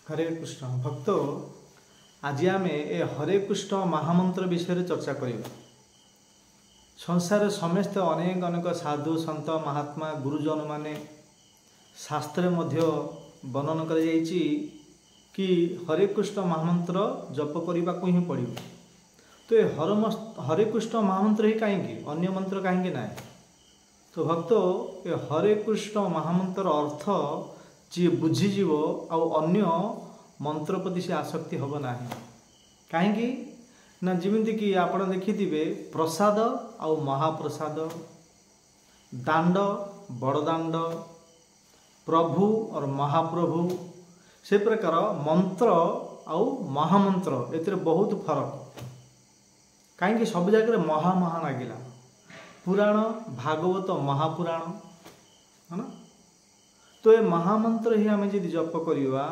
हरे कृष्ण भक्त आज आम ए हरे कृष्ण महामंत्र विषय चर्चा करिबा। संसार समस्त अनेक अनेक साधु संत महात्मा गुरुजन माने शास्त्र मध्य वर्णन कर कि हरे कृष्ण महामंत्र जप करने को ही पड़ो। तो ये हरे कृष्ण महामंत्र ही कहीं अन्य मंत्र कहीं ना। तो भक्त ये हरे कृष्ण महामंत्र अर्थ जी बुझीज अन्य मंत्र प्रति से आसक्ति हम ना। कहीं ना जमीती कि आप देखिथे प्रसाद आउ महाप्रसाद, दांड बड़दांड, प्रभु और महाप्रभु से प्रकार मंत्र आउ महामंत्र एतिर बहुत फरक। कहीं सब जगह महा महा लगिला। पुराण भागवत महापुराण है ना। तो ये महामंत्र ही आम जब जप करवा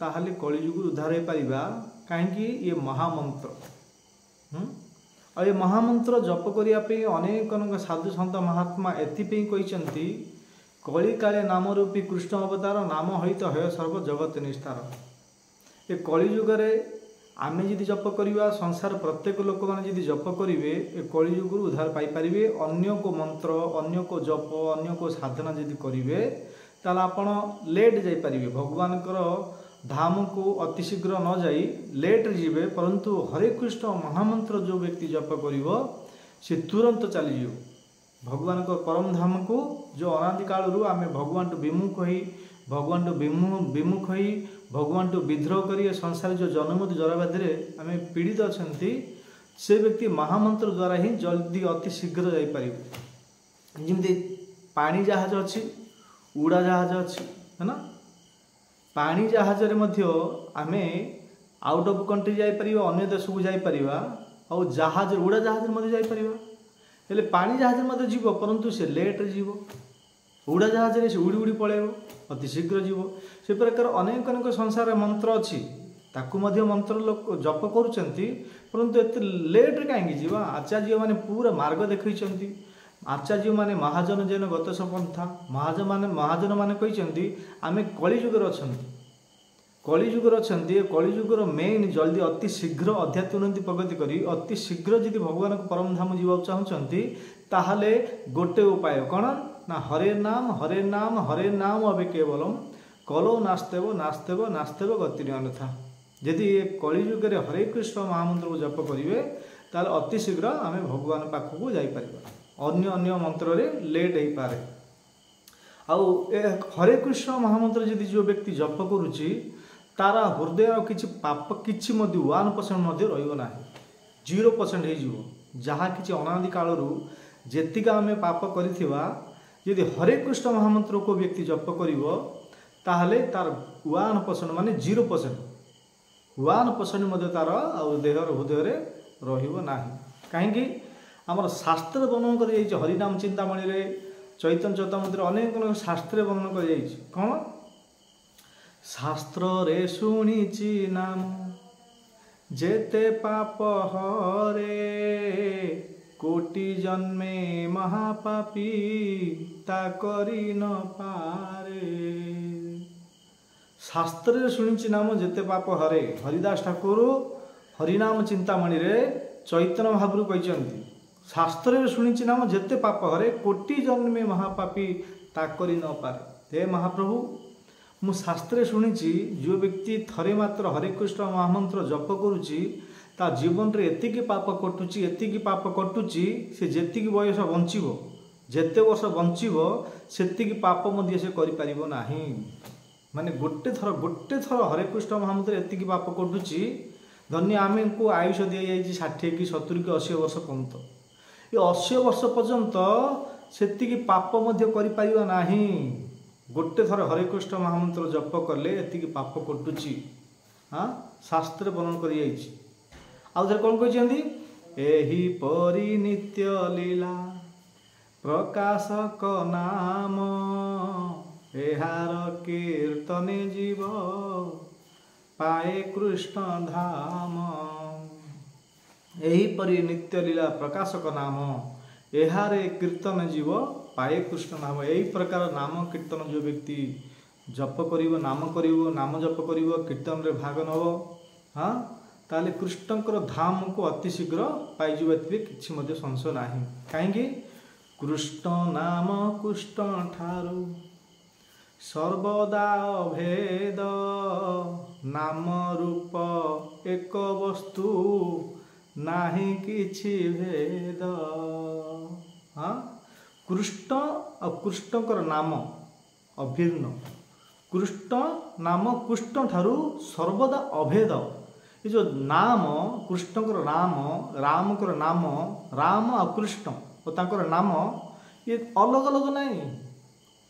ताहले कलिजुग उद्धार हो पारिबा। कहीं ये महामंत्र और ये महामंत्र जप करने अनेक अनेक साधु सन्त महात्मा एथपाई कहते कली काले नाम रूपी कृष्ण अवतार नाम हित हय सर्व जगत निस्तार। ये कलिजुगे आम जी जप करवा संसार प्रत्येक लोक मैंने जी जप करेंगे ये कलिजुग उद्धार पाइपर। अन्य को मंत्र अन्य को जप अन्य को साधना जदि करेंगे ताल आपण लेट जापर भगवान धाम को अति शीघ्र न जाई लेट जीवे। परंतु हरे कृष्ण महामंत्र जो व्यक्ति जप करिवो से तुरंत चली भगवान को परम धाम को। जो अनादि कालरू आम भगवान टू विमुख ही भगवान टू विमुख ही भगवान टू विद्रोह कर संसार जो जन्मत जराबाधि आम पीड़ित अच्छा से व्यक्ति महामंत्र द्वारा ही जल्दी अति शीघ्र जापर। जमी पानी जहाज अच्छी उड़ा जहाज अच्छी है ना। पानी जहाज आम आउट ऑफ कंट्री जापर अन्य देश को जापर और जहाज उड़ा जहाज जापर। हेले पानी जहाज जीव परंतु से लेट जीव। उड़ा जहाज से उड़ी उड़ी पलैब अति शीघ्र जीव। से प्रकार अनेक अनेक संसार मंत्र अच्छी ताकू मंत्र लोक जप करुँच परंतु एत लेट कहीं जीवा। आचार्य मैंने पूरा मार्ग देखते। आचार्य माने महाजन जैन गत सपंथा महाजन माने कहते आम कलिजुगर अच्छा कलिजुगर अच्छा कलिजुगर मेन जल्दी अति शीघ्र अध्यात्म उन्नति प्रगति करी अति शीघ्र जदि भगवान को परम धाम जीवा चाहते ताहले गोटे उपाय कौन ना हरे नाम हरे नाम हरे नाम अबे केवलम कलो नास्तेव नास्तेव नास्तेव गति अन्यथा। यदि कलिजुगे हरे कृष्ण महामंत्र को जप करेंगे ताल अति शीघ्र आम भगवान पाखक जापर। अन्य अन्य मंत्र रे लेट हो पारे। आउ हरे कृष्ण महामंत्र यदि जो व्यक्ति जप करुच्ची तारा हृदय किसी पाप किसी 1% रहा 0% हो जहाँ कि अनादि कालरू जेतिक आम पाप करिथिबा यदि हरे कृष्ण महामंत्र को व्यक्ति जप करिवो ताहले तार 1% माने 0% 1% तार देहर हृदय रहिबो नाही। कहीं आमर शास्त्र वर्णन कर हरिनाम चिंतामणि रे चैतन्य चैतामृत अनेक अनेक शास्त्र वर्णन कर कौन शास्त्र रे शुणीची नाम जेते पाप हरे कोटि जन्मे महापापी ता करी न पारे। शास्त्र रे शुणीची नाम जेते पाप हरे हरिदास ठाकुर हरिनाम चिंतामणि रे चैतन्य महाप्रभु कहते शास्त्र शुणी नाम जेते पाप हरे कोटि जन्मे महापापी ताकरी न पारे। हे महाप्रभु मु शास्त्र शुणी जो व्यक्ति थरे मात्र हरे कृष्ण महामंत्र जप करुच्ची ता जीवन रे एतिकी पाप कटुची एतिकी पाप कटुची से जेतिकी बयस बंचीबो जेते वर्ष बंचीबो सेतिकी पाप मध्य से करि परिबो नाही। माने गोटे थर हरे कृष्ण महामंत्र एतिकी पाप कटुची धन्य आम को आयुष दि जाइए 60 कि 70 कि 80 वर्ष पर्यंत। ये 80 वर्ष पर्यंत सेतिकी पाप मध्य करि परिबा नाही। गोटे थर हरे कृष्ण महामंत्र जप कले एतिकी पाप कटुची। हाँ शास्त्र वर्णन कर आउ थे कौन कहते एही परी नित्य लीला प्रकाशक नाम एहार कीर्तने जीव पाए कृष्ण धाम। यही परी नित्य लीला प्रकाशक नाम एहारे कीर्तन जीव पाए कृष्ण नाम। यही प्रकार नाम कीर्तन जो व्यक्ति जप करिवो नाम जप करिवो कीर्तन रे भाग नब हाँ ताले कृष्णकर धाम को अति शीघ्र पाइजिबा किछि मध्ये संशय नाही। काहेकि कृष्ण नाम कृष्ण ठारू सर्वदा भेद नाम रूप एक वस्तु नाही किछि भेद। हाँ कृष्ण और कृष्णकर नाम अभिन्न कृष्ण नाम कृष्ण ठारू सर्वदा अभेद। ये जो नाम कृष्णकर नाम रामकर नाम राम और कृष्ण और तांकर नाम ये अलग अलग नहीं।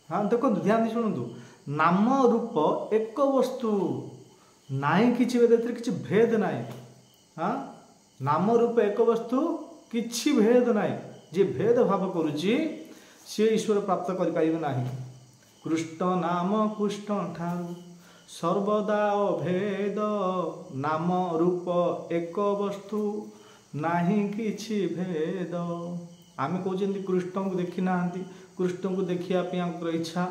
हाँ देखो ध्यान दी शुणु नाम रूप एक वस्तु नाई किछि किछि भेद नाई। हाँ नाम रूप एक वस्तु किछि भेद नाई। जे भेद भाव करुछि से ईश्वर प्राप्त करि पाइबे नाही। कृष्ण नाम कृष्ण ठारू सर्वदा अभेद नाम रूप एक वस्तु नाही किछि भेद। आमे कहते कृष्ण को देखी ना कृष्ण को देखा इच्छा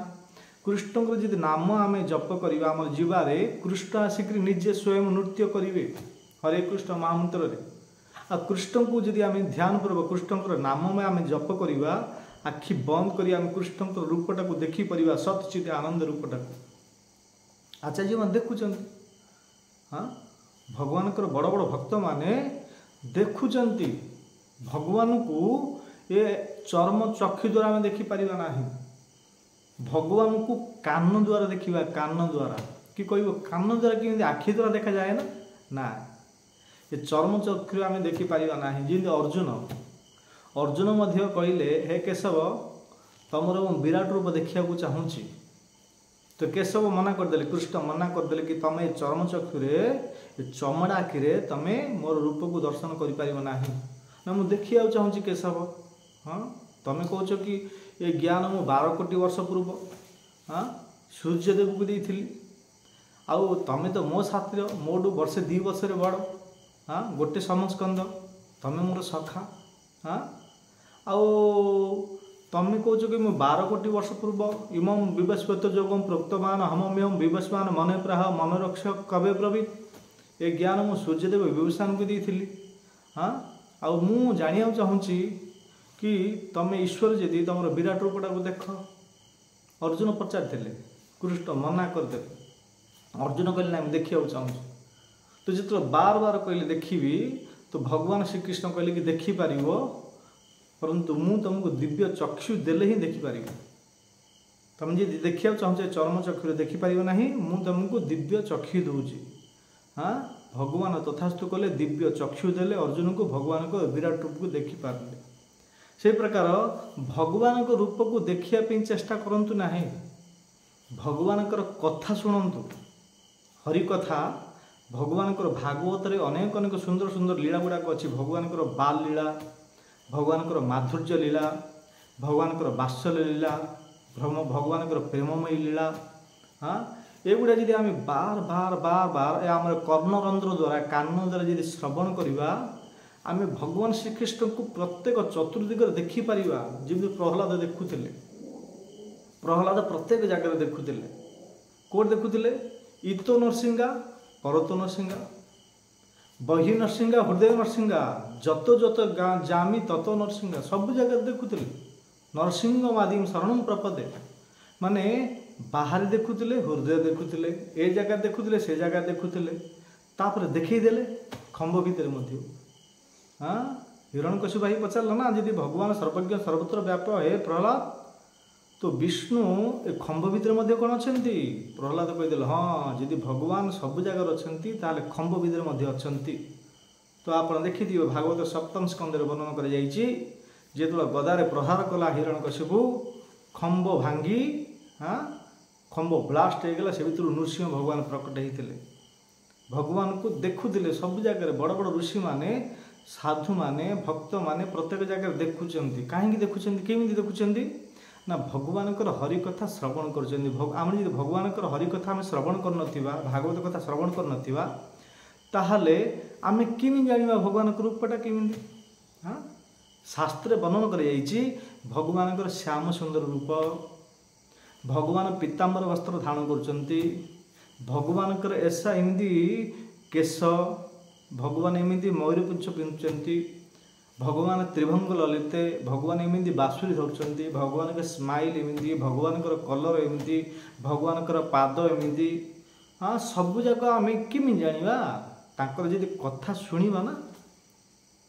कृष्ण को जब नाम आम जप करवा आम जीवारे कृष्ण आसिक निजे स्वयं नृत्य करेंगे हरे कृष्ण महामंत्र रे आ कृष्ण को जब आम ध्यान पूर्वक कृष्ण नाम में आम जप करवा आखि बंद कर आम कृष्ण रूपटा को देखिपर सतचित आनंद रूपटा को आचार्य मैंने देखुं। हाँ भगवान बड़ बड़ भक्त माने देखुं भगवान को ये चर्म चक्षु द्वारा आम देखिपर ना भगवान को कान द्वारा देखा कान द्वारा कि कह कान द्वारा कि आखि द्वारा देखा जाए ना ये चर्म चक्षु आम देखिपर ना जमी अर्जुन मध्य कहले हे केशव तुमर मु विराट रूप देखा चाहूँगी तो केशव मना करदे कृष्ण मना करदे कि तुम ये चर्म चक्षुरे चमड़ा आखिरे तुम मोर रूप को दर्शन कर मुझे देखा चाहूँगी केशव। हाँ तुम कौच कि ये ज्ञान मु 12 कोटी वर्ष पूर्व हाँ सूर्यदेव को देती आउ तुम तो मो छात्र मोटू वर्षे 2 वर्ष बड़ हाँ गोटे समस्कंद तुम मोर सखा हाँ आउ तुम कौच कि मुझे 12 कोटी वर्ष पूर्व इमं विवस्वत जोगम प्रोक्तमान हमम्यम विवस्वान मन प्राह मन रक्ष कवे ब्रवीत ये ज्ञान मु सूर्यदेव विभूषण को देती। हाँ आउ मु जानिया चाहूँगी कि तुम ईश्वर जदि तुम विराट रूपटा को देख अर्जुन पचारि कृष्ण मना करदे अर्जुन कहले ना देखा चाहूँ तो जो बार बार कहले देखी तो भगवान श्रीकृष्ण कहले कि देखिपर परंतु मु तुमको दिव्य चक्षु देले ही देखिपर तुम जी देखा चाहूँ चर्म चक्षु देखिपर ना मु तुमको दिव्य चक्षु दूची। हाँ भगवान तथास्तु कले दिव्य चक्षु देले अर्जुन को भगवान को विराट रूप को देखिपारे से प्रकार भगवान को रूप को देखिया चेष्टा करंतु नाही भगवान कथा शुणु हरि कथा भगवान भागवत रे अनेक अनेक सुंदर सुंदर लीला गुड़ाक अच्छी भगवान बाल लीला भगवान माधुर्य लीला भगवान बात्सल्य लीला भगवान प्रेममयी लीला। हाँ एगुड़ा जब आम बार बार बार बार आम कर्णरंध्र द्वारा कान द्वारा जब श्रवण करवा आम भगवान श्रीकृष्ण को प्रत्येक चतुर्दिग देखिपर जमी प्रहलाद देखुले प्रहलाद प्रत्येक जगह देखुले कौट देखुले ईतो नरसिंहा परतो नरसिंहा बही नरसिंहा हृदय नरसिंहा जत जत जामी तत नरसिंहा सब जगह देखुले नरसिंह आदिम शरणम प्रपदे माने बाहर देखुले हृदय देखुले ए जगह देखुले से जगह देखुले तापर देखईदेले खंभ भितर मध्य। हाँ हिरण्यकशिपु भाई पचारा ना यदि भगवान सर्वज्ञ सर्वत्र व्यापक हे प्रहलाद तो विष्णु ए खंभ भितर मध्य कौन अच्छा प्रहलाद कहीदेले हाँ जदि भगवान सब जगह अच्छा खंभ भितर मध्य अच्छा तो आप देखिए भागवत सप्तम स्कंदे वर्णन कर गदारे प्रहार कला हिरण्यकशिपु खंभ भांगी हाँ खंभ ब्लास्ट होगला से भर नृसिंह भगवान प्रकट होते भगवान को देखुले सब जगह बड़ बड़ ऋषि माने साधु माने भक्त माने प्रत्येक जगह देखुं कहीं देखुं केमी देखुं ना भगवान हरिकथा श्रवण कर भगवान हरिकथा आम श्रवण कर भागवत कथा श्रवण कर ताहले आम केमी जाना भगवान रूपटा केमी। हाँ शास्त्र वर्णन कर भगवान श्याम सुंदर रूप भगवान पीताम्बर वस्त्र धारण करुँच भगवान ऐसा एमती केश भगवान एमती मयूरपुच्छ पिंधुंट भगवान त्रिभंग ललिते भगवान एमती बासुरी धरुंच भगवान के स्माइल एमती भगवान कलर एमती भगवान पाद एमती हाँ सबूक आम केमी जाना तांकर जदि कथा शुणा ना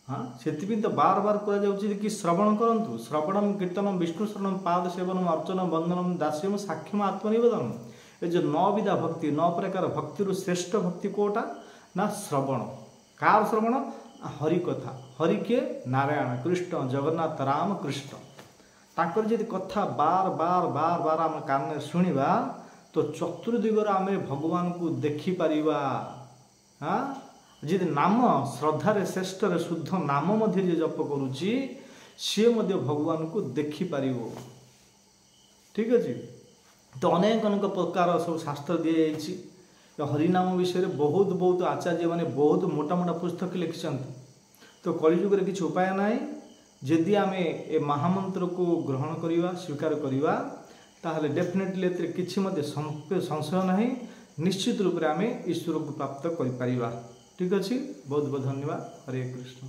हाँ से तो बार बार कह कि श्रवण करूँ श्रवणम कीर्तनम विष्णु शरणम पाद सेवनम अर्चनम बंदनम दास्यम साक्ष्यम आत्मनिवेदनम ये जो 9 विधा भक्ति 9 प्रकार भक्ति श्रेष्ठ भक्ति कोटा ना श्रवण कार श्रवण हरि कथा हरि किए नारायण कृष्ण जगन्नाथ राम कृष्ण तांकर जदि कथा बार बार बार बार आम कान शुणा तो चतुर्दिगर आम भगवान को देखिपर हाँ जी नाम श्रद्धार श्रेष्ठ शुद्ध नाम मध्य जप करुच्ची सी भगवान को देखिपर ठीक अच्छे तो अनेक अनेक प्रकार सब शास्त्र दी जाइए हरिनाम विषय बहुत बहुत आचार्य मैंने बहुत मोटा मोटा पुस्तक लिखिं तो कलिजुग किसी उपाय ना जदि आम ए महामंत्र को ग्रहण करवा स्वीकार करवा ताहले डेफिनेटली किसी संशय ना निश्चित रूप से आम ईश्वर को प्राप्त कर ठीक अच्छे बहुत बहुत धन्यवाद हरे कृष्ण।